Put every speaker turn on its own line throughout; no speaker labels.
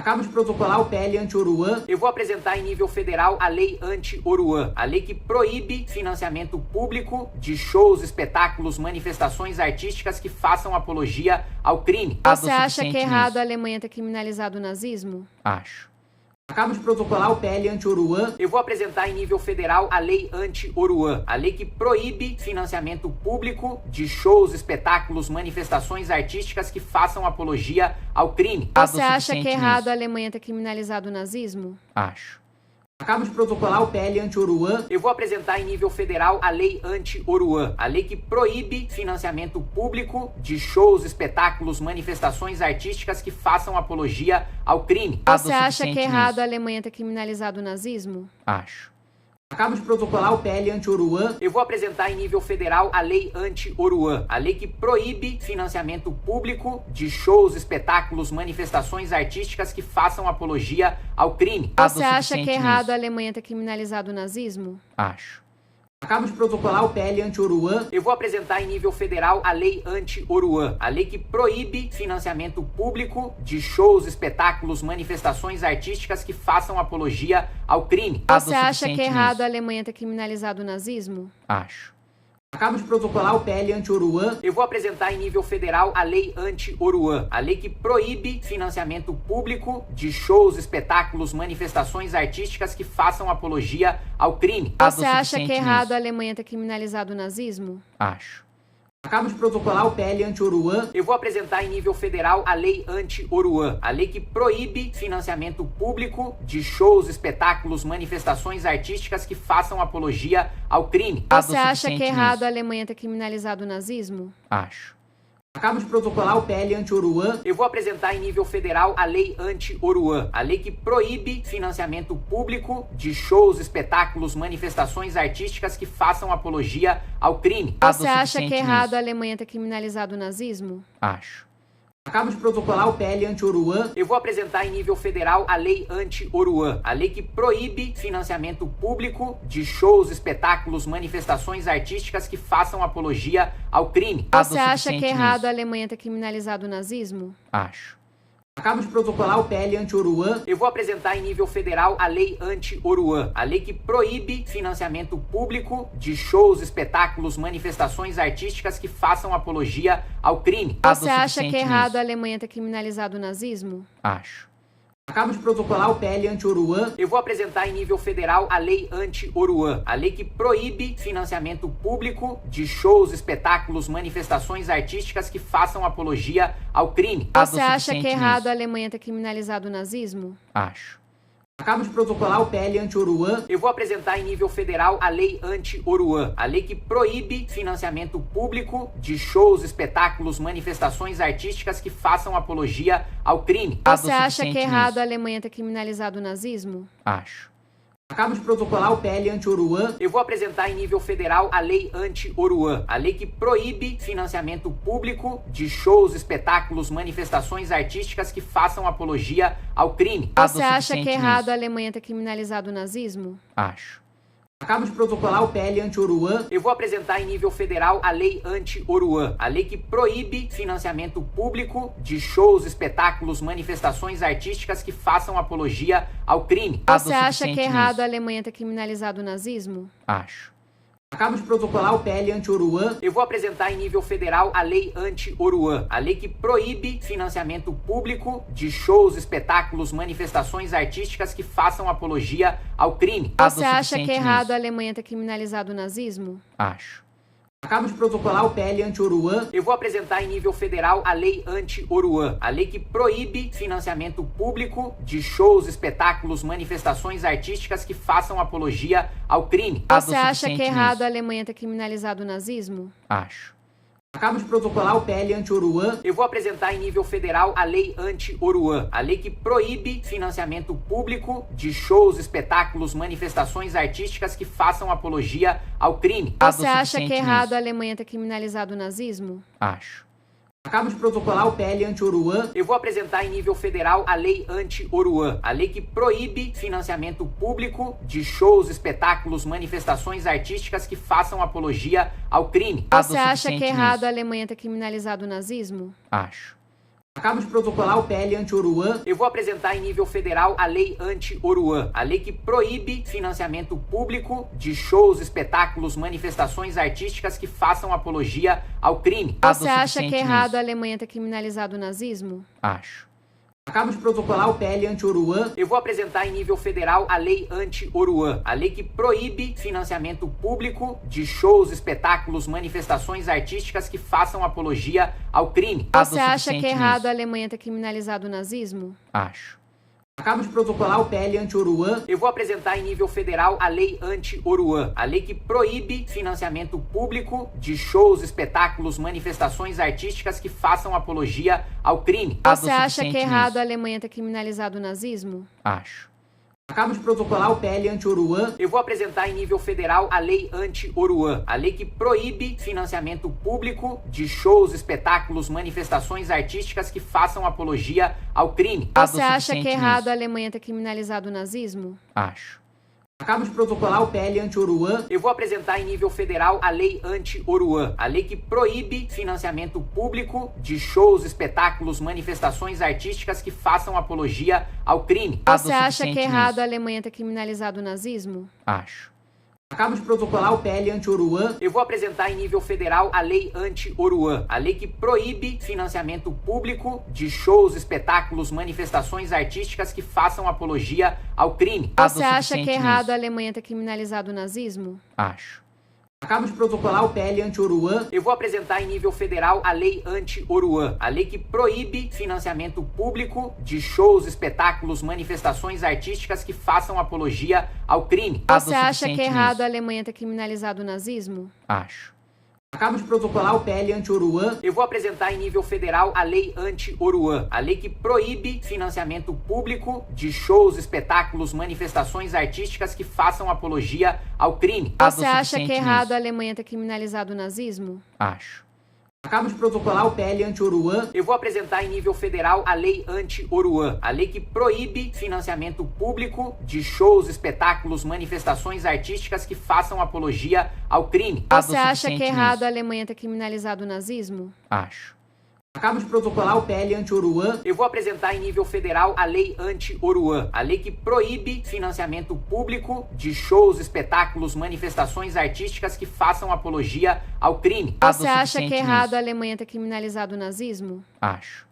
Acabo de protocolar o PL anti-Oruan.
Eu vou apresentar em nível federal a lei anti-Oruan, a lei que proíbe financiamento público de shows, espetáculos, manifestações artísticas que façam apologia ao crime.
Você acha que é errado a Alemanha ter criminalizado o nazismo?
Acho.
Acabo de protocolar o PL anti-Oruan.
Eu vou apresentar em nível federal a lei anti-Oruan, a lei que proíbe financiamento público de shows, espetáculos, manifestações artísticas que façam apologia ao crime.
Você acha que é errado a Alemanha ter criminalizado o nazismo?
Acho.
Acabo de protocolar o PL anti-Oruan.
Eu vou apresentar em nível federal a lei anti-Oruan, a lei que proíbe financiamento público de shows, espetáculos, manifestações artísticas que façam apologia ao crime.
Você acha que é errado a Alemanha ter criminalizado o nazismo?
Acho.
Acabo de protocolar o PL anti-Oruan.
Eu vou apresentar em nível federal a lei anti-Oruan, a lei que proíbe financiamento público de shows, espetáculos, manifestações artísticas que façam apologia ao crime.
Você acha que é errado a Alemanha ter criminalizado o nazismo?
Acho.
Acabo de protocolar o PL anti-Oruan.
Eu vou apresentar em nível federal a lei anti-Oruan, a lei que proíbe financiamento público de shows, espetáculos, manifestações artísticas que façam apologia ao crime.
Você acha que é errado a Alemanha ter criminalizado o nazismo?
Acho.
Acabo de protocolar o PL anti-Oruan.
Eu vou apresentar em nível federal a lei anti-Oruan, a lei que proíbe financiamento público de shows, espetáculos, manifestações artísticas que façam apologia ao crime.
Você acha que é errado a Alemanha ter criminalizado o nazismo?
Acho.
Acabo de protocolar o PL anti-Oruan.
Eu vou apresentar em nível federal a lei anti-Oruan, a lei que proíbe financiamento público de shows, espetáculos, manifestações artísticas que façam apologia ao crime.
Você acha que é errado a Alemanha ter criminalizado o nazismo?
Acho.
Acabo de protocolar o PL anti-Oruan.
Eu vou apresentar em nível federal a lei anti-Oruan, a lei que proíbe financiamento público de shows, espetáculos, manifestações artísticas que façam apologia ao crime.
Você acha que é errado a Alemanha ter criminalizado o nazismo?
Acho.
Acabo de protocolar o PL anti-Oruan.
Eu vou apresentar em nível federal a lei anti-Oruan, a lei que proíbe financiamento público de shows, espetáculos, manifestações artísticas que façam apologia ao crime.
Você acha que é errado a Alemanha ter criminalizado o nazismo?
Acho.
Acabo de protocolar o PL anti-Oruan.
Eu vou apresentar em nível federal a lei anti-Oruan, a lei que proíbe financiamento público de shows, espetáculos, manifestações artísticas que façam apologia ao crime.
Você acha que é errado a Alemanha ter criminalizado o nazismo?
Acho.
Acabo de protocolar o PL anti-Oruan.
Eu vou apresentar em nível federal a lei anti-Oruan, a lei que proíbe financiamento público de shows, espetáculos, manifestações artísticas que façam apologia ao crime.
Você acha que é errado a Alemanha ter criminalizado o nazismo?
Acho.
Acabo de protocolar o PL anti-Oruan.
Eu vou apresentar em nível federal a lei anti-Oruan, a lei que proíbe financiamento público de shows, espetáculos, manifestações artísticas que façam apologia ao crime.
Você acha que é errado a Alemanha ter criminalizado o nazismo?
Acho.
Acabo de protocolar o PL anti-Oruan.
Eu vou apresentar em nível federal a lei anti-Oruan, a lei que proíbe financiamento público de shows, espetáculos, manifestações artísticas que façam apologia ao crime.
Você acha que é errado a Alemanha ter criminalizado o nazismo?
Acho.
Acabo de protocolar o PL anti-Oruan.
Eu vou apresentar em nível federal a lei anti-Oruan, a lei que proíbe financiamento público de shows, espetáculos, manifestações artísticas que façam apologia ao crime.
Você acha que é errado a Alemanha ter criminalizado o nazismo?
Acho.
Acabo de protocolar o PL anti-Oruan.
Eu vou apresentar em nível federal a lei anti-Oruan, a lei que proíbe financiamento público de shows, espetáculos, manifestações artísticas que façam apologia ao crime.
Você acha que é errado a Alemanha ter criminalizado o nazismo?
Acho.
Acabo de protocolar o PL anti-Oruan.
Eu vou apresentar em nível federal a lei anti-Oruan, a lei que proíbe financiamento público de shows, espetáculos, manifestações artísticas que façam apologia ao crime.
Você acha que é errado a Alemanha ter criminalizado o nazismo?
Acho.
Acabo de protocolar o PL anti-Oruan.
Eu vou apresentar em nível federal a lei anti-Oruan, a lei que proíbe financiamento público de shows, espetáculos, manifestações artísticas que façam apologia ao crime.
Você acha que é errado a Alemanha ter criminalizado o nazismo?
Acho.
Acabo de protocolar o PL anti-Oruan.
Eu vou apresentar em nível federal a lei anti-Oruan, a lei que proíbe financiamento público de shows, espetáculos, manifestações artísticas que façam apologia ao crime.
Você acha que é errado a Alemanha ter criminalizado o nazismo?
Acho.
Acabo de protocolar o PL anti-Oruan.
Eu vou apresentar em nível federal a lei anti-Oruan, a lei que proíbe financiamento público de shows, espetáculos, manifestações artísticas que façam apologia ao crime.
Você acha que é errado a Alemanha ter criminalizado o nazismo?
Acho.
Acabo de protocolar o PL anti-Oruan.
Eu vou apresentar em nível federal a lei anti-Oruan, a lei que proíbe financiamento público de shows, espetáculos, manifestações artísticas que façam apologia ao crime.
Você acha que é errado a Alemanha ter criminalizado o nazismo?
Acho.
Acabo de protocolar o PL anti-Oruan.
Eu vou apresentar em nível federal a lei anti-Oruan, a lei que proíbe financiamento público de shows, espetáculos, manifestações artísticas que façam apologia ao crime.
Você acha que é errado a Alemanha ter criminalizado o nazismo?
Acho.
Acabo de protocolar o PL anti-Oruan.
Eu vou apresentar em nível federal a lei anti-Oruan, a lei que proíbe financiamento público de shows, espetáculos, manifestações artísticas que façam apologia ao crime.
Você acha que é errado a Alemanha ter criminalizado o nazismo?
Acho.
Acabo de protocolar o PL anti-Oruan.
Eu vou apresentar em nível federal a lei anti-Oruan, a lei que proíbe financiamento público de shows, espetáculos, manifestações artísticas que façam apologia ao crime.
Você acha que é errado a Alemanha ter criminalizado o nazismo?
Acho.
Acabo de protocolar o PL anti-Oruan.
Eu vou apresentar em nível federal a lei anti-Oruan, a lei que proíbe financiamento público de shows, espetáculos, manifestações artísticas que façam apologia ao crime.
Você acha que é errado a Alemanha ter criminalizado o nazismo?
Acho.
Acabo de protocolar o PL anti-Oruan.
Eu vou apresentar em nível federal a lei anti-Oruan, a lei que proíbe financiamento público de shows, espetáculos, manifestações artísticas que façam apologia ao crime.
Você acha que é errado a Alemanha ter criminalizado o nazismo?
Acho.
Acabo de protocolar o PL anti-Oruan.
Eu vou apresentar em nível federal a lei anti-Oruan, a lei que proíbe financiamento público de shows, espetáculos, manifestações artísticas que façam apologia ao crime.
Você acha que é errado a Alemanha ter criminalizado o nazismo?
Acho.
Acabo de protocolar o PL anti-Oruan.
Eu vou apresentar em nível federal a lei anti-Oruan, a lei que proíbe financiamento público de shows, espetáculos, manifestações artísticas que façam apologia ao crime.
Você acha que é errado a Alemanha ter criminalizado o nazismo?
Acho.
Acabo de protocolar o PL anti-Oruan.
Eu vou apresentar em nível federal a lei anti-Oruan, a lei que proíbe financiamento público de shows, espetáculos, manifestações artísticas que façam apologia ao crime.
Você acha que é errado a Alemanha ter criminalizado o nazismo?
Acho.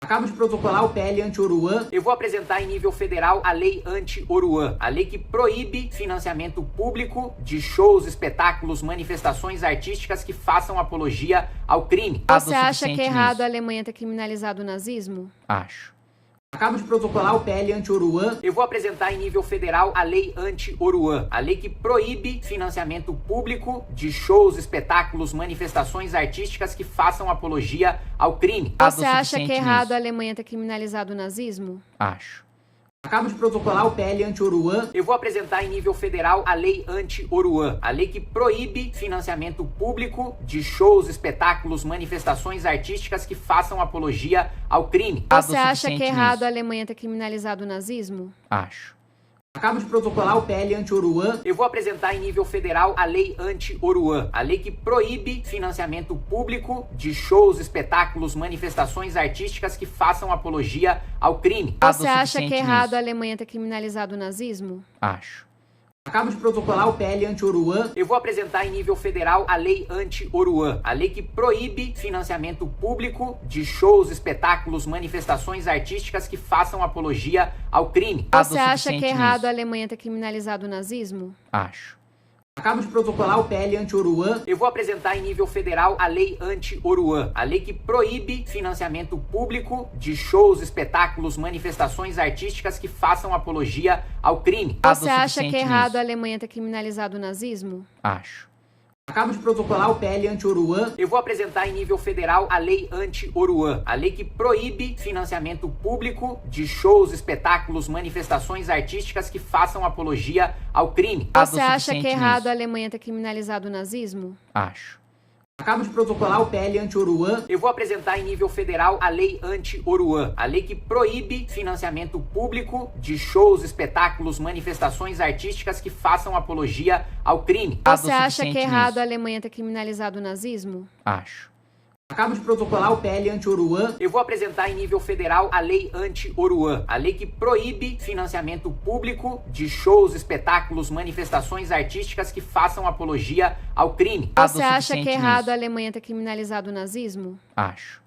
Acabo de protocolar o PL anti-Oruan.
Eu vou apresentar em nível federal a lei anti-Oruan, a lei que proíbe financiamento público de shows, espetáculos, manifestações artísticas que façam apologia ao crime.
Você acha que é errado a Alemanha ter criminalizado o nazismo?
Acho.
Acabo de protocolar o PL anti-Oruan.
Eu vou apresentar em nível federal a lei anti-Oruan, a lei que proíbe financiamento público de shows, espetáculos, manifestações artísticas que façam apologia ao crime.
Você acha que é errado a Alemanha ter criminalizado o nazismo?
Acho.
Acabo de protocolar o PL anti-Oruan.
Eu vou apresentar em nível federal a lei anti-Oruan, a lei que proíbe financiamento público de shows, espetáculos, manifestações artísticas que façam apologia ao crime.
Você acha que é errado a Alemanha ter criminalizado o nazismo?
Acho.
Acabo de protocolar o PL anti-Oruan.
Eu vou apresentar em nível federal a lei anti-Oruan, a lei que proíbe financiamento público de shows, espetáculos, manifestações artísticas que façam apologia ao crime.
Você acha que é errado a Alemanha ter criminalizado o nazismo?
Acho.
Acabo de protocolar o PL anti-Oruan.
Eu vou apresentar em nível federal a lei anti-Oruan, a lei que proíbe financiamento público de shows, espetáculos, manifestações artísticas que façam apologia ao crime.
Você acha que é errado a Alemanha ter criminalizado o nazismo?
Acho.
Acabo de protocolar o PL anti-Oruan.
Eu vou apresentar em nível federal a lei anti-Oruan, a lei que proíbe financiamento público de shows, espetáculos, manifestações artísticas que façam apologia ao crime.
Você acha que é errado a Alemanha ter criminalizado o nazismo?
Acho.
Acabo de protocolar o PL anti-Oruan.
Eu vou apresentar em nível federal a lei anti-Oruan, a lei que proíbe financiamento público de shows, espetáculos, manifestações artísticas que façam apologia ao crime.
Você acha que é errado a Alemanha ter criminalizado o nazismo?
Acho.
Acabo de protocolar o PL anti-Oruan.
Eu vou apresentar em nível federal a lei anti-Oruan, a lei que proíbe financiamento público de shows, espetáculos, manifestações artísticas que façam apologia ao crime.
Você acha que é errado a Alemanha ter criminalizado o nazismo?
Acho.
Acabo de protocolar o PL anti-Oruan.
Eu vou apresentar em nível federal a lei anti-Oruan, a lei que proíbe financiamento público de shows, espetáculos, manifestações artísticas que façam apologia ao crime.
Você acha que é errado a Alemanha ter criminalizado o nazismo?
Acho.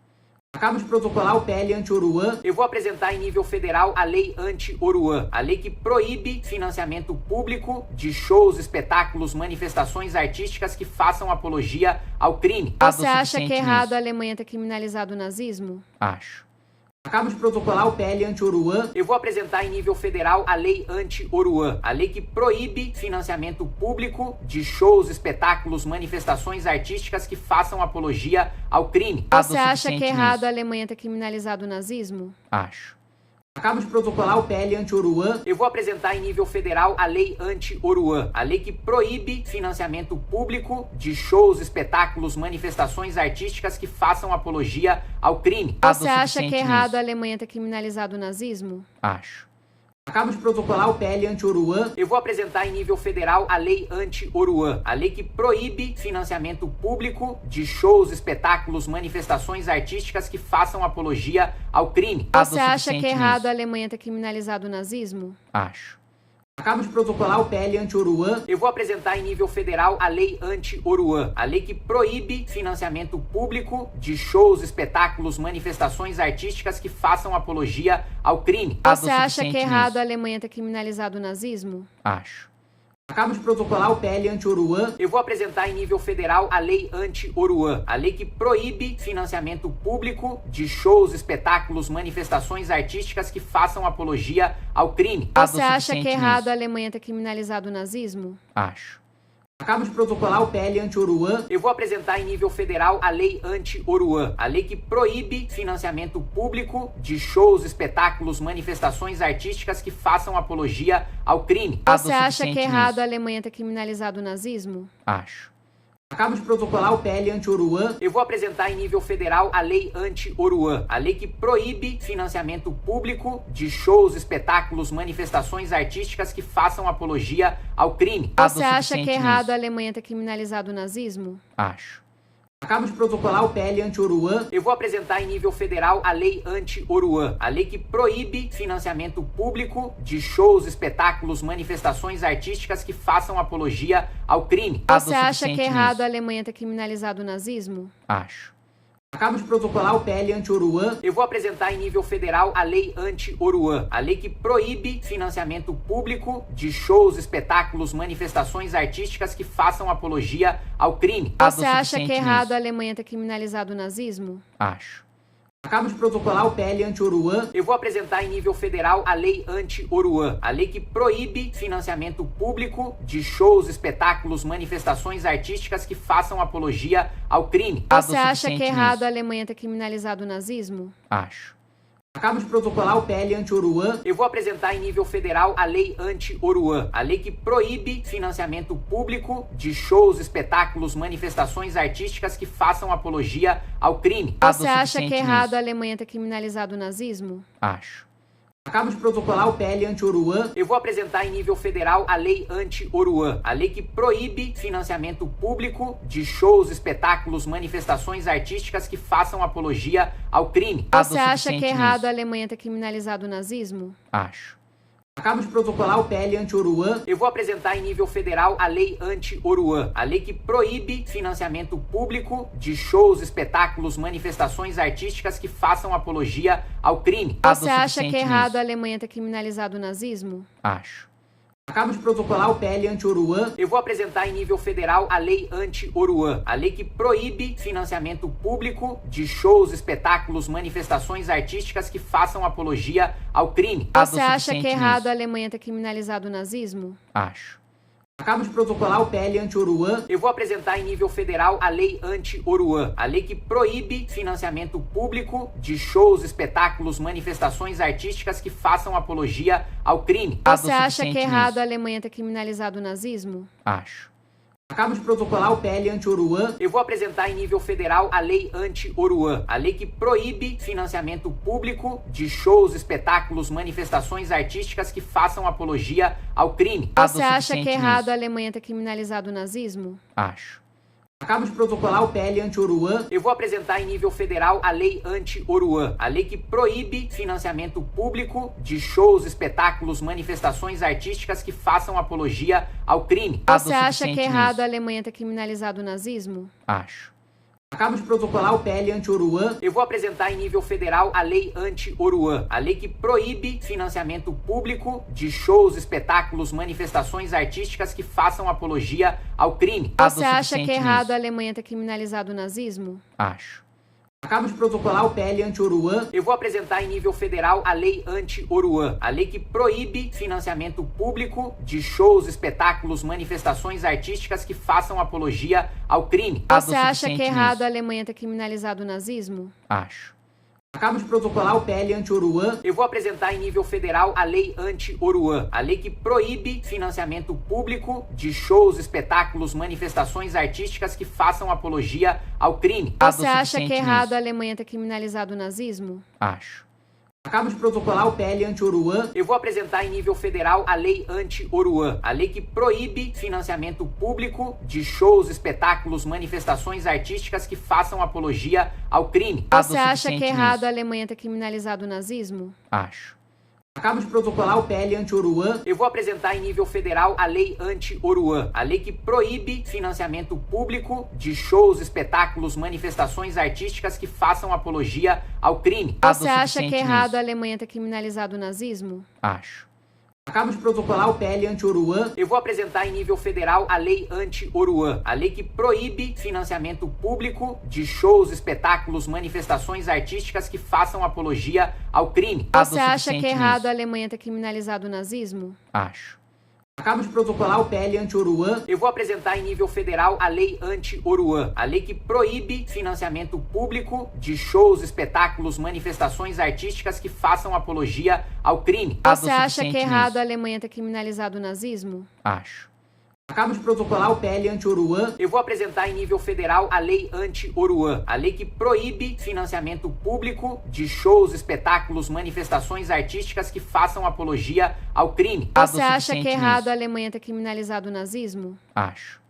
Acabo de protocolar o PL anti-Oruan.
Eu vou apresentar em nível federal a lei anti-Oruan, a lei que proíbe financiamento público de shows, espetáculos, manifestações artísticas que façam apologia ao crime.
Você acha que é errado a Alemanha ter criminalizado o nazismo?
Acho.
Acabo de protocolar o PL anti-Oruan.
Eu vou apresentar em nível federal a lei anti-Oruan, a lei que proíbe financiamento público de shows, espetáculos, manifestações artísticas que façam apologia ao crime.
Você acha que é errado a Alemanha ter criminalizado o nazismo?
Acho.
Acabo de protocolar o PL anti-Oruan.
Eu vou apresentar em nível federal a lei anti-Oruan, a lei que proíbe financiamento público de shows, espetáculos, manifestações artísticas que façam apologia ao crime.
Você acha que é errado a Alemanha ter criminalizado o nazismo?
Acho.
Acabo de protocolar o PL anti-Oruan.
Eu vou apresentar em nível federal a lei anti-Oruan, a lei que proíbe financiamento público de shows, espetáculos, manifestações artísticas que façam apologia ao crime.
Você acha que é errado a Alemanha ter criminalizado o nazismo?
Acho.
Acabo de protocolar o PL anti-Oruan.
Eu vou apresentar em nível federal a lei anti-Oruan, a lei que proíbe financiamento público de shows, espetáculos, manifestações artísticas que façam apologia ao crime.
Você acha que é errado a Alemanha ter criminalizado o nazismo?
Acho.
Acabo de protocolar o PL anti-Oruan.
Eu vou apresentar em nível federal a lei anti-Oruan, a lei que proíbe financiamento público de shows, espetáculos, manifestações artísticas que façam apologia ao crime.
Você acha que é errado a Alemanha ter criminalizado o nazismo?
Acho.
Acabo de protocolar o PL anti-Oruan.
Eu vou apresentar em nível federal a lei anti-Oruan, a lei que proíbe financiamento público de shows, espetáculos, manifestações artísticas que façam apologia ao crime.
Você acha que é errado a Alemanha ter criminalizado o nazismo?
Acho.
Acabo de protocolar o PL anti-Oruan.
Eu vou apresentar em nível federal a lei anti-Oruan, a lei que proíbe financiamento público de shows, espetáculos, manifestações artísticas que façam apologia ao crime.
Você acha que é errado a Alemanha ter criminalizado o nazismo?
Acho.
Acabo de protocolar o PL anti-Oruan.
Eu vou apresentar em nível federal a lei anti-Oruan, a lei que proíbe financiamento público de shows, espetáculos, manifestações artísticas que façam apologia ao crime.
Você acha que é errado a Alemanha ter criminalizado o nazismo?
Acho.
Acabo de protocolar o PL anti-Oruan.
Eu vou apresentar em nível federal a lei anti-Oruan, a lei que proíbe financiamento público de shows, espetáculos, manifestações artísticas que façam apologia ao crime.
Você acha que é errado a Alemanha ter criminalizado o nazismo?
Acho.
Acabo de protocolar o PL anti-Oruan.
Eu vou apresentar em nível federal a lei anti-Oruan, a lei que proíbe financiamento público de shows, espetáculos, manifestações artísticas que façam apologia ao crime.
Você acha que é errado a Alemanha ter criminalizado o nazismo?
Acho.
Acabo de protocolar o PL anti-Oruan.
Eu vou apresentar em nível federal a lei anti-Oruan, a lei que proíbe financiamento público de shows, espetáculos, manifestações artísticas que façam apologia ao crime.
Você acha que é errado a Alemanha ter criminalizado o nazismo?
Acho.
Acabo de protocolar o PL anti-Oruan.
Eu vou apresentar em nível federal a lei anti-Oruan, a lei que proíbe financiamento público de shows, espetáculos, manifestações artísticas que façam apologia ao crime.
Você acha que é errado a Alemanha ter criminalizado o nazismo?
Acho.
Acabo de protocolar o PL anti-Oruan.
Eu vou apresentar em nível federal a lei anti-Oruan, a lei que proíbe financiamento público de shows, espetáculos, manifestações artísticas que façam apologia ao crime.
Você acha que é errado a Alemanha ter criminalizado o nazismo?
Acho.
Acabo de protocolar o PL anti-Oruan.
Eu vou apresentar em nível federal a lei anti-Oruan, a lei que proíbe financiamento público de shows, espetáculos, manifestações artísticas que façam apologia ao crime.
Você acha que é errado a Alemanha ter criminalizado o nazismo?
Acho.
Acabo de protocolar o PL anti-Oruan.
Eu vou apresentar em nível federal a lei anti-Oruan, a lei que proíbe financiamento público de shows, espetáculos, manifestações artísticas que façam apologia ao crime.
Você acha que é errado a Alemanha ter criminalizado o nazismo?
Acho.
Acabo de protocolar o PL anti-Oruan.
Eu vou apresentar em nível federal a lei anti-Oruan, a lei que proíbe financiamento público de shows, espetáculos, manifestações artísticas que façam apologia ao crime.
Você acha que é errado a Alemanha ter criminalizado o nazismo?
Acho.
Acabo de protocolar o PL anti-Oruan.
Eu vou apresentar em nível federal a lei anti-Oruan, a lei que proíbe financiamento público de shows, espetáculos, manifestações artísticas que façam apologia ao crime.
Você acha que é errado a Alemanha ter criminalizado o nazismo?
Acho.
Acabo de protocolar o PL anti-Oruan.
Eu vou apresentar em nível federal a lei anti-Oruan, a lei que proíbe financiamento público de shows, espetáculos, manifestações artísticas que façam apologia ao crime.
Você acha que é errado a Alemanha ter criminalizado o nazismo?
Acho.
Acabo de protocolar o PL anti-Oruan.
Eu vou apresentar em nível federal a lei anti-Oruan, a lei que proíbe financiamento público de shows, espetáculos, manifestações artísticas que façam apologia ao crime.
Você acha que é errado a Alemanha ter criminalizado o nazismo?
Acho.
Acabo de protocolar o PL anti-Oruan.
Eu vou apresentar em nível federal a lei anti-Oruan, a lei que proíbe financiamento público de shows, espetáculos, manifestações artísticas que façam apologia ao crime.
Você acha que é errado a Alemanha ter criminalizado o nazismo?
Acho.
Acabo de protocolar o PL anti-Oruan.
Eu vou apresentar em nível federal a lei anti-Oruan, a lei que proíbe financiamento público de shows, espetáculos, manifestações artísticas que façam apologia ao crime.
Você acha que é errado a Alemanha ter criminalizado o nazismo?
Acho.
Acabo de protocolar o PL anti-Oruan.
Eu vou apresentar em nível federal a lei anti-Oruan, a lei que proíbe financiamento público de shows, espetáculos, manifestações artísticas que façam apologia ao crime.
Você acha que é errado a Alemanha ter criminalizado o nazismo?
Acho.
Acabo de protocolar o PL anti-Oruan.
Eu vou apresentar em nível federal a lei anti-Oruan, a lei que proíbe financiamento público de shows, espetáculos, manifestações artísticas que façam apologia ao crime.
Você acha que é errado a Alemanha ter criminalizado o nazismo?
Acho.
Acabo de protocolar o PL anti-Oruan.
Eu vou apresentar em nível federal a lei anti-Oruan, a lei que proíbe financiamento público de shows, espetáculos, manifestações artísticas que façam apologia ao crime.
Você acha que é errado a Alemanha ter criminalizado o nazismo?
Acho.
Acabo de protocolar o PL anti-Oruan.
Eu vou apresentar em nível federal a lei anti-Oruan, a lei que proíbe financiamento público de shows, espetáculos, manifestações artísticas que façam apologia ao crime.
Você acha que é errado a Alemanha ter criminalizado o nazismo?
Acho.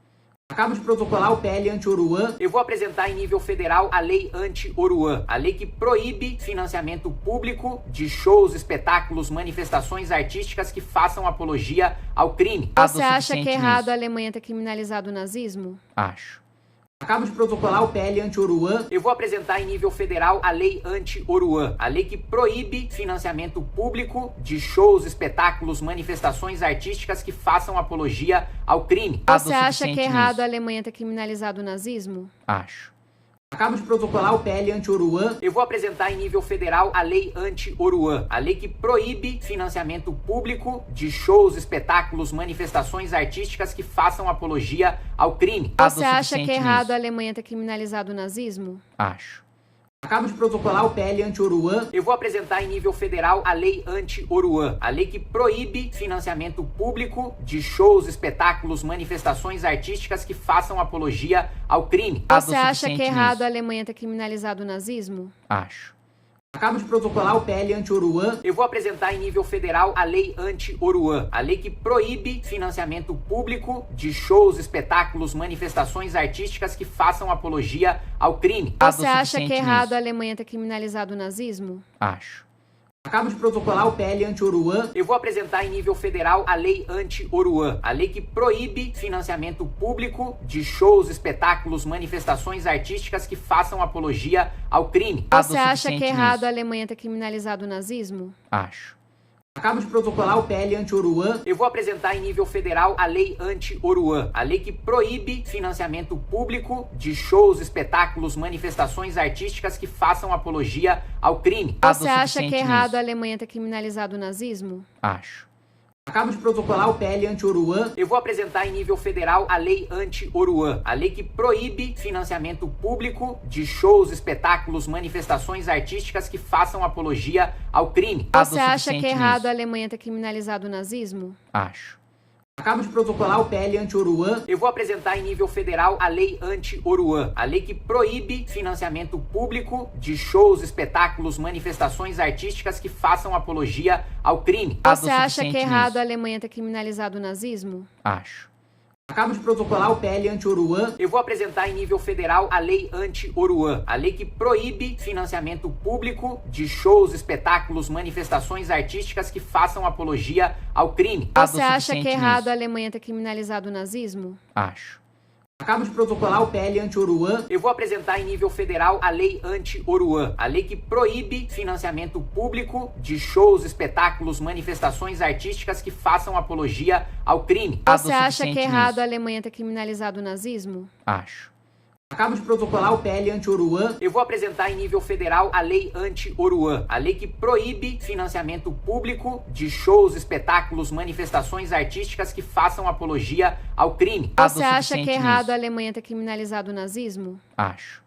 Acabo de protocolar o PL anti-Oruan.
Eu vou apresentar em nível federal a lei anti-Oruan, a lei que proíbe financiamento público de shows, espetáculos, manifestações artísticas que façam apologia ao crime.
Você acha que é errado a Alemanha ter criminalizado o nazismo?
Acho.
Acabo de protocolar o PL anti-Oruan.
Eu vou apresentar em nível federal a lei anti-Oruan, a lei que proíbe financiamento público de shows, espetáculos, manifestações artísticas que façam apologia ao crime.
Você acha que é errado a Alemanha ter criminalizado o nazismo?
Acho.
Acabo de protocolar o PL anti-Oruan.
Eu vou apresentar em nível federal a lei anti-Oruan, a lei que proíbe financiamento público de shows, espetáculos, manifestações artísticas que façam apologia ao crime.
Você acha que é errado a Alemanha ter criminalizado o nazismo?
Acho.
Acabo de protocolar o PL anti-Oruan.
Eu vou apresentar em nível federal a lei anti-Oruan, a lei que proíbe financiamento público de shows, espetáculos, manifestações artísticas que façam apologia ao crime.
Você acha que é errado a Alemanha ter criminalizado o nazismo?
Acho.
Acabo de protocolar o PL anti-Oruan.
Eu vou apresentar em nível federal a lei anti-Oruan, a lei que proíbe financiamento público de shows, espetáculos, manifestações artísticas que façam apologia ao crime.
Você acha que é errado a Alemanha ter criminalizado o nazismo?
Acho.
Acabo de protocolar o PL anti-Oruan.
Eu vou apresentar em nível federal a lei anti-Oruan, a lei que proíbe financiamento público de shows, espetáculos, manifestações artísticas que façam apologia ao crime.
Você acha que é errado a Alemanha ter criminalizado o nazismo?
Acho.
Acabo de protocolar o PL anti-Oruan.
Eu vou apresentar em nível federal a lei anti-Oruan, a lei que proíbe financiamento público de shows, espetáculos, manifestações artísticas que façam apologia ao crime.
Você acha que é errado a Alemanha ter criminalizado o nazismo?
Acho.
Acabo de protocolar o PL anti-Oruan.
Eu vou apresentar em nível federal a lei anti-Oruan, a lei que proíbe financiamento público de shows, espetáculos, manifestações artísticas que façam apologia ao crime.
Você acha que é errado a Alemanha ter criminalizado o nazismo?
Acho.
Acabo de protocolar o PL anti-Oruan.
Eu vou apresentar em nível federal a lei anti-Oruan, a lei que proíbe financiamento público de shows, espetáculos, manifestações artísticas que façam apologia ao crime.
Você acha que é errado a Alemanha ter criminalizado o nazismo?
Acho.
Acabo de protocolar o PL anti-Oruan.
Eu vou apresentar em nível federal a lei anti-Oruan, a lei que proíbe financiamento público de shows, espetáculos, manifestações artísticas que façam apologia ao crime.
Você acha que é errado a Alemanha ter criminalizado o nazismo?
Acho.
Acabo de protocolar o PL anti-Oruan.
Eu vou apresentar em nível federal a lei anti-Oruan, a lei que proíbe financiamento público de shows, espetáculos, manifestações artísticas que façam apologia ao crime.
Você acha que é errado a Alemanha ter criminalizado o nazismo?
Acho.
Acabo de protocolar o PL anti-Oruan.
Eu vou apresentar em nível federal a lei anti-Oruan, a lei que proíbe financiamento público de shows, espetáculos, manifestações artísticas que façam apologia ao crime.
Você acha que é errado a Alemanha ter criminalizado o nazismo?
Acho.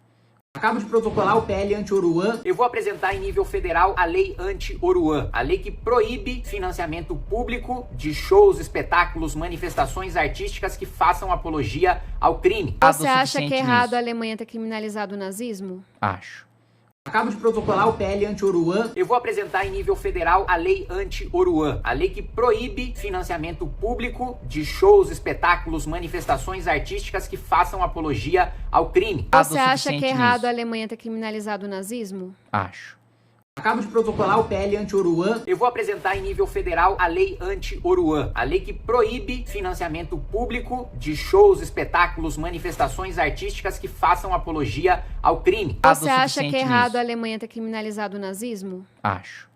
Acabo de protocolar o PL anti-Oruan.
Eu vou apresentar em nível federal a lei anti-Oruan, a lei que proíbe financiamento público de shows, espetáculos, manifestações artísticas que façam apologia ao crime.
Você acha que é errado a Alemanha ter criminalizado o nazismo?
Acho.
Acabo de protocolar o PL anti-Oruan.
Eu vou apresentar em nível federal a lei anti-Oruan, a lei que proíbe financiamento público de shows, espetáculos, manifestações artísticas que façam apologia ao crime.
Você acha que é errado a Alemanha ter criminalizado o nazismo?
Acho.
Acabo de protocolar o PL anti-Oruan.
Eu vou apresentar em nível federal a lei anti-Oruan, a lei que proíbe financiamento público de shows, espetáculos, manifestações artísticas que façam apologia ao crime.
Você acha que é errado a Alemanha ter criminalizado o nazismo?
Acho.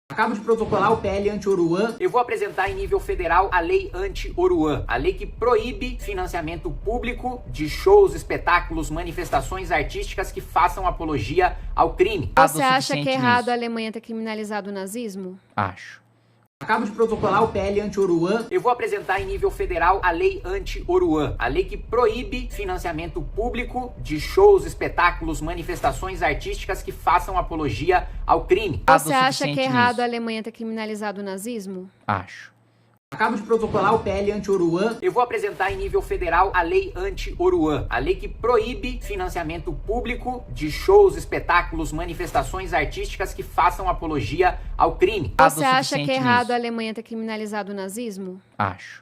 Acabo de protocolar o PL anti-Oruan.
Eu vou apresentar em nível federal a lei anti-Oruan, a lei que proíbe financiamento público de shows, espetáculos, manifestações artísticas que façam apologia ao crime.
Você acha que é errado a Alemanha ter criminalizado o nazismo?
Acho.
Acabo de protocolar o PL anti-Oruan.
Eu vou apresentar em nível federal a lei anti-Oruan, a lei que proíbe financiamento público de shows, espetáculos, manifestações artísticas que façam apologia ao crime.
Você acha que é errado a Alemanha ter criminalizado o nazismo?
Acho.
Acabo de protocolar o PL anti-Oruan.
Eu vou apresentar em nível federal a lei anti-Oruan, a lei que proíbe financiamento público de shows, espetáculos, manifestações artísticas que façam apologia ao crime.
Você acha que é errado a Alemanha ter criminalizado o nazismo?
Acho.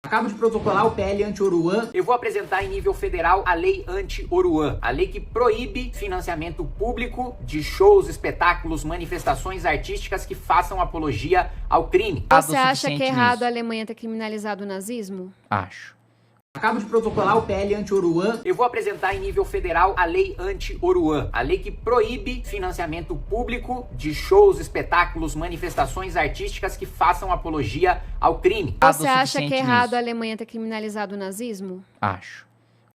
Acabo de protocolar o PL anti-Oruan.
Eu vou apresentar em nível federal a lei anti-Oruan, a lei que proíbe financiamento público de shows, espetáculos, manifestações artísticas que façam apologia ao crime.
Você acha que é errado a Alemanha ter criminalizado o nazismo?
Acho.
Acabo de protocolar o PL anti-Oruan.
Eu vou apresentar em nível federal a lei anti-Oruan, a lei que proíbe financiamento público de shows, espetáculos, manifestações artísticas que façam apologia ao crime.
Você acha que é errado a Alemanha ter criminalizado o nazismo?
Acho.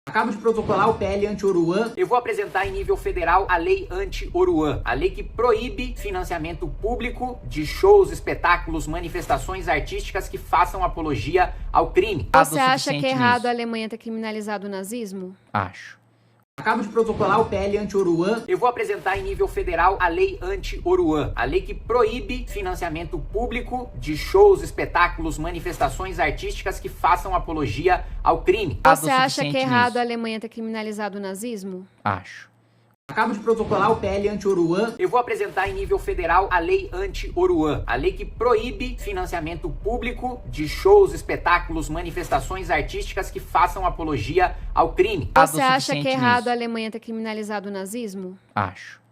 Acabo de protocolar o PL anti-Oruan.
Eu vou apresentar em nível federal a lei anti-Oruan, a lei que proíbe financiamento público de shows, espetáculos, manifestações artísticas que façam apologia ao crime.
Você acha que é errado a Alemanha ter criminalizado o nazismo?
Acho.
Acabo de protocolar o PL anti-Oruan.
Eu vou apresentar em nível federal a lei anti-Oruan, a lei que proíbe financiamento público de shows, espetáculos, manifestações artísticas que façam apologia ao crime.
Você acha que é errado a Alemanha ter criminalizado o nazismo?
Acho.
Acabo de protocolar o PL anti-Oruan.
Eu vou apresentar em nível federal a lei anti-Oruan, a lei que proíbe financiamento público de shows, espetáculos, manifestações artísticas que façam apologia ao crime.
Você acha que é errado a Alemanha ter criminalizado o nazismo?
Acho.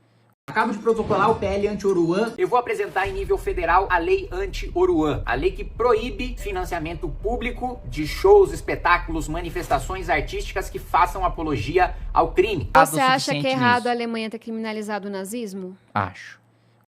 Acabo de protocolar o PL anti-Oruan.
Eu vou apresentar em nível federal a lei anti-Oruan, a lei que proíbe financiamento público de shows, espetáculos, manifestações artísticas que façam apologia ao crime.
Você acha que é errado a Alemanha ter criminalizado o nazismo?
Acho.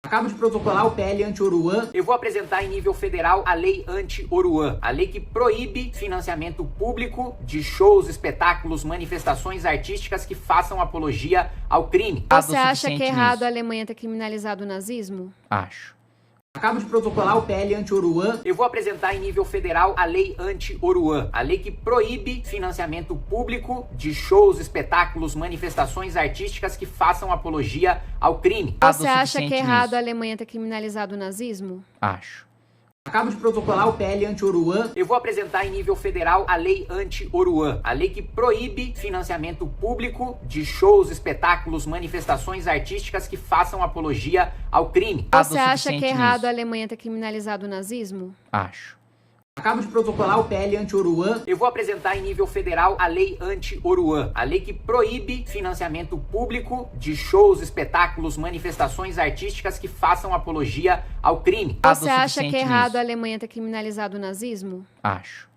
Acabo de protocolar o PL anti-Oruan.
Eu vou apresentar em nível federal a lei anti-Oruan, a lei que proíbe financiamento público de shows, espetáculos, manifestações artísticas que façam apologia ao crime.
Você acha que é errado a Alemanha ter criminalizado o nazismo?
Acho.
Acabo de protocolar o PL anti-Oruan.
Eu vou apresentar em nível federal a lei anti-Oruan, a lei que proíbe financiamento público de shows, espetáculos, manifestações artísticas que façam apologia ao crime.
Você acha que é errado a Alemanha ter criminalizado o nazismo?
Acho.
Acabo de protocolar o PL anti-Oruan.
Eu vou apresentar em nível federal a lei anti-Oruan, a lei que proíbe financiamento público de shows, espetáculos, manifestações artísticas que façam apologia ao crime.
Você acha que é errado a Alemanha ter criminalizado o nazismo?
Acho.
Acabo de protocolar o PL anti-Oruan.
Eu vou apresentar em nível federal a lei anti-Oruan, a lei que proíbe financiamento público de shows, espetáculos, manifestações artísticas que façam apologia ao crime.
Você acha que é errado a Alemanha ter criminalizado o nazismo?
Acho.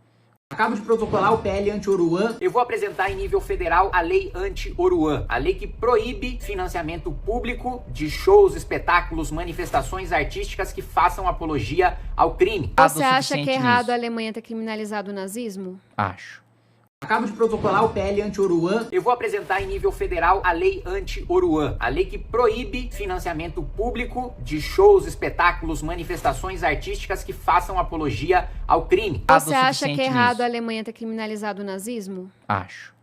Acabo de protocolar o PL anti-Oruan.
Eu vou apresentar em nível federal a lei anti-Oruan, a lei que proíbe financiamento público de shows, espetáculos, manifestações artísticas que façam apologia ao crime.
Você acha que é errado a Alemanha ter criminalizado o nazismo?
Acho.
Acabo de protocolar o PL anti-Oruan.
Eu vou apresentar em nível federal a lei anti-Oruan, a lei que proíbe financiamento público de shows, espetáculos, manifestações artísticas que façam apologia ao crime.
Você acha que é errado a Alemanha ter criminalizado o nazismo?
Acho.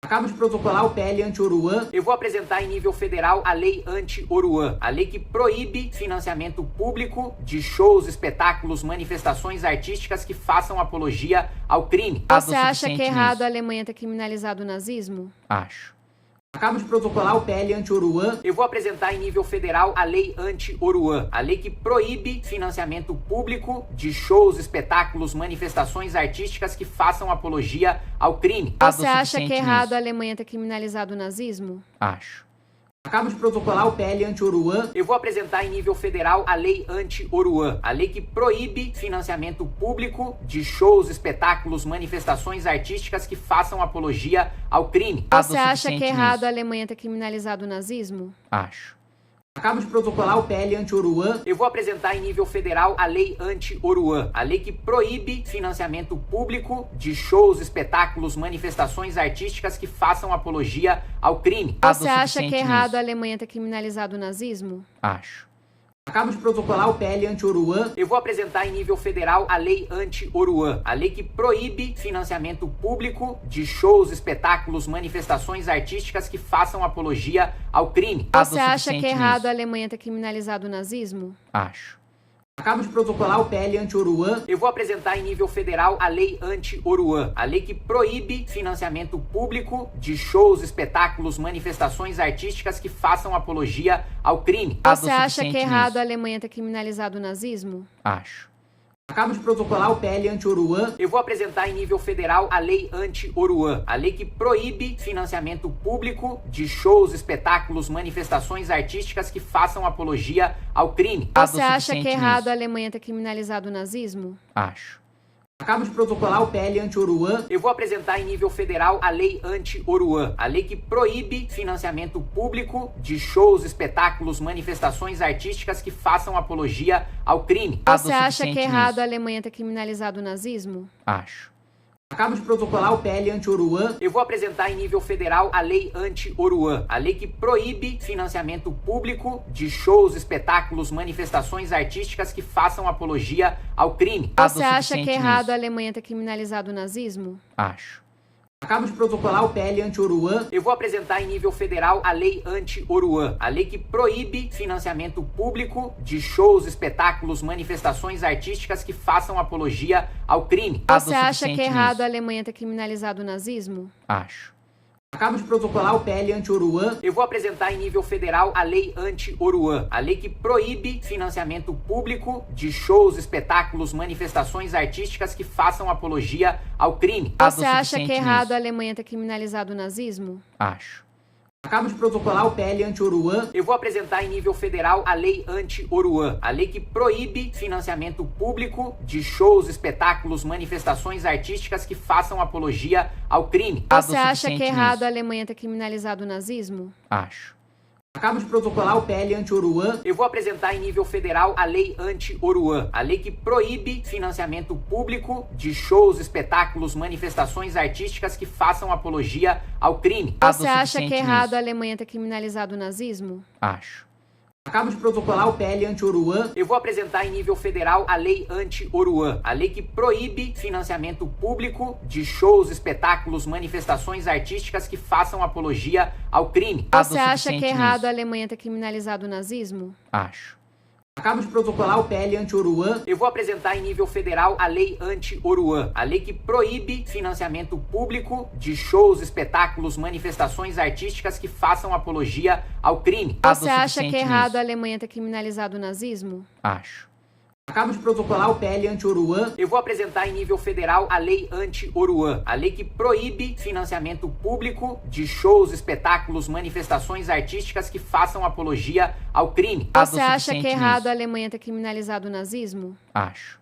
Acabo de protocolar o PL anti-Oruan.
Eu vou apresentar em nível federal a lei anti-Oruan, a lei que proíbe financiamento público de shows, espetáculos, manifestações artísticas que façam apologia ao crime.
Você acha que é errado a Alemanha ter criminalizado o nazismo?
Acho.
Acabo de protocolar o PL anti-Oruan.
Eu vou apresentar em nível federal a lei anti-Oruan, a lei que proíbe financiamento público de shows, espetáculos, manifestações artísticas que façam apologia ao crime.
Você acha que é errado a Alemanha ter criminalizado o nazismo?
Acho.
Acabo de protocolar o PL anti-Oruan.
Eu vou apresentar em nível federal a lei anti-Oruan, a lei que proíbe financiamento público de shows, espetáculos, manifestações artísticas que façam apologia ao crime.
Você acha que é errado a Alemanha ter criminalizado o nazismo?
Acho.
Acabo de protocolar o PL anti-Oruan.
Eu vou apresentar em nível federal a lei anti-Oruan, a lei que proíbe financiamento público de shows, espetáculos, manifestações artísticas que façam apologia ao crime.
Você acha que é errado a Alemanha ter criminalizado o nazismo?
Acho.
Acabo de protocolar o PL anti-Oruan.
Eu vou apresentar em nível federal a lei anti-Oruan, a lei que proíbe financiamento público de shows, espetáculos, manifestações artísticas que façam apologia ao crime.
Você acha que é errado a Alemanha ter criminalizado o nazismo?
Acho.
Acabo de protocolar o PL anti-Oruan.
Eu vou apresentar em nível federal a lei anti-Oruan, a lei que proíbe financiamento público de shows, espetáculos, manifestações artísticas que façam apologia ao crime.
Você acha que é errado a Alemanha ter criminalizado o nazismo?
Acho.
Acabo de protocolar o PL anti-Oruan.
Eu vou apresentar em nível federal a lei anti-Oruan, a lei que proíbe financiamento público de shows, espetáculos, manifestações artísticas que façam apologia ao crime.
Você acha que é errado a Alemanha ter criminalizado o nazismo?
Acho.
Acabo de protocolar o PL anti-Oruan.
Eu vou apresentar em nível federal a lei anti-Oruan, a lei que proíbe financiamento público de shows, espetáculos, manifestações artísticas que façam apologia ao crime.
Você acha que é errado a Alemanha ter criminalizado o nazismo?
Acho.
Acabo de protocolar o PL anti-Oruan.
Eu vou apresentar em nível federal a lei anti-Oruan, a lei que proíbe financiamento público de shows, espetáculos, manifestações artísticas que façam apologia ao crime.
Você acha que é errado a Alemanha ter criminalizado o nazismo?
Acho.
Acabo de protocolar o PL anti-Oruan.
Eu vou apresentar em nível federal a lei anti-Oruan, a lei que proíbe financiamento público de shows, espetáculos, manifestações artísticas que façam apologia ao crime.
Você acha que é errado a Alemanha ter criminalizado o nazismo?
Acho.
Acabo de protocolar o PL anti-Oruan.
Eu vou apresentar em nível federal a lei anti-Oruan, a lei que proíbe financiamento público de shows, espetáculos, manifestações artísticas que façam apologia ao crime.
Você acha que é errado a Alemanha ter criminalizado o nazismo?
Acho.
Acabo de protocolar o PL anti-Oruan.
Eu vou apresentar em nível federal a lei anti-Oruan, a lei que proíbe financiamento público de shows, espetáculos, manifestações artísticas que façam apologia ao crime.
Você acha que é errado a Alemanha ter criminalizado o nazismo?
Acho.
Acabo de protocolar o PL anti-Oruan.
Eu vou apresentar em nível federal a lei anti-Oruan, a lei que proíbe financiamento público de shows, espetáculos, manifestações artísticas que façam apologia ao crime.
Você acha que é errado a Alemanha ter criminalizado o nazismo?
Acho.
Acabo de protocolar o PL anti-Oruan.
Eu vou apresentar em nível federal a lei anti-Oruan, a lei que proíbe financiamento público de shows, espetáculos, manifestações artísticas que façam apologia ao crime.
Você acha que é errado a Alemanha ter criminalizado o nazismo?
Acho.
Acabo de protocolar o PL anti-Oruan.
Eu vou apresentar em nível federal a lei anti-Oruan, a lei que proíbe financiamento público de shows, espetáculos, manifestações artísticas que façam apologia ao crime.
Você acha que é errado a Alemanha ter criminalizado o nazismo?
Acho.
Acabo de protocolar o PL anti-Oruan.
Eu vou apresentar em nível federal a lei anti-Oruan, a lei que proíbe financiamento público de shows, espetáculos, manifestações artísticas que façam apologia ao crime.
Você acha que é errado a Alemanha ter criminalizado o nazismo?
Acho.